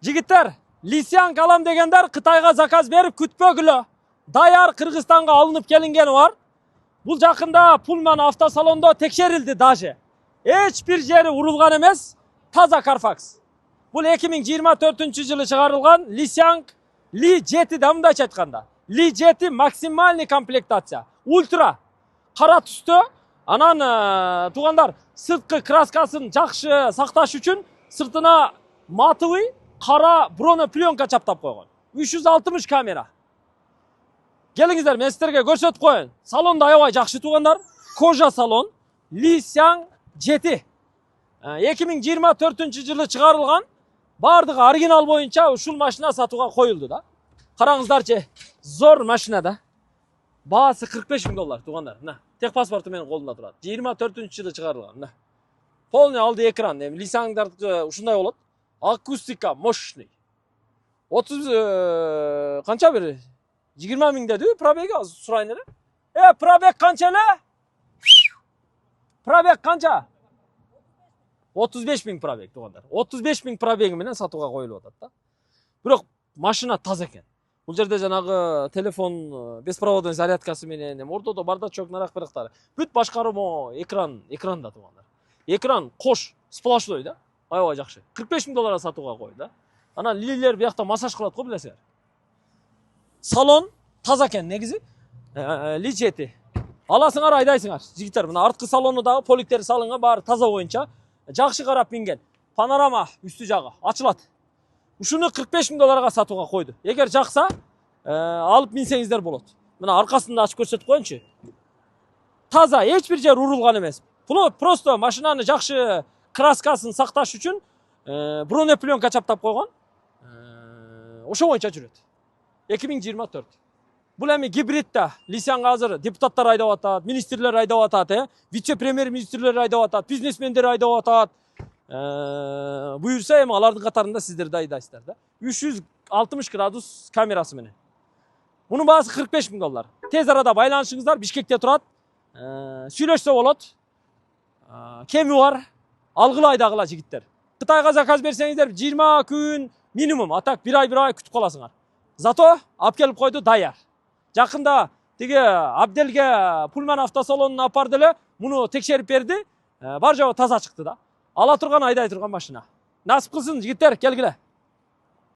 Жигиттер, Лисянг алам дегендер Кытайга заказ берип күтпөгүлө. Даяр Кыргызстанга алынып келингени бар. Бул жакында Pullman автосалондо текшерилди даже. Эч бир жери урулган эмес, таза Carfax. Бул 2024-жылы чыгарылган Лисянг Ли 7 да мындайча айтканда. Ли 7 максимальный комплектация. Ультра. Кара түстө. Анан туугандар, сырткы краскасын жакшы сакташ үчүн сыртына матовый кара бронепленка чаптап койгон. 360 камера. Келиңиздер, мен сиздерге көрсөтүп коеюн. Салон да аябай жакшы туугандар. Кожа салон. Лисянг 7. 2024-жылы чыгарылган. Бардыгы оригинал боюнча ушул машина сатууга коюлду да. Караңыздарчы, зор машина да. Баасы $45.000 туугандар. Мына, техпаспорту менин колумда турат. 24-жылы чыгарылган. Мына. Полный алды экран. Лисянгдар ушундай болот. Акустика мощный. 30 канча бир 20 000 деді, пробеги азыр сурайын эле. Пробег канча эле? Пробег канча? 35 000 пробег туугандар. 35 000 пробеги менен сатууга коюлуп атат да. Бирок машина таза экен. Бул жерде жанагы телефон беспроводный зарядкасы менен, ортодо бардачок, нарак-барактары. Бүт башкаруу экранда туугандар. Экран кош, сплошной да. Аябай жакшы. $45.000 сатууга койду да. Анан лилер биякта массаж кылат го, билесиңер. Салон таза экен негизи. Ли 7. Аласыңар, айдайсыңар. Жигиттер, мына арткы салону дагы поликтери салынган, баары таза боюнча. Жакшы карап минген. Панорама үстү жагы ачылат. Ушуну $45.000 сатууга койду. Эгер жакса, алып минсеңиздер болот. Мына аркасын да ачып көрсөтүп коеюнчу. Таза, эч бир жер урулган эмес. Просто машинаны жакшы краскасын сакташ үчүн бронепленка чаптап койгон. Ошо боюнча жүрөт. 2024. Бул эми гибрид да. Лисянг азыр депутаттар айдап атат, министрлер айдап атат, вице-премьер министрлер айдап атат, бизнесмендер айдап атат. Буюрса эми алардын катарында сиздер да айдайсыздар да. 360 градус камерасы менен. Мунун баасы $45.000. Тез арада байланышыңыздар, Бишкекте турат. Сүйлөшсө болот. Кеми бар. Алгыла айдагыла жигиттер. Кытайга заказ берсеңиздер 20 күн минимум. Атак 1 ай күтүп каласыңар. Зато алып келип койду даяр. Жакында тиги Абделге Pullman автосалонуна апарды эле, муну текшерип берди. Бар жогу таза чыкты да. Ала турган, айдай турган машина. Насип кылсын жигиттер, келгиле.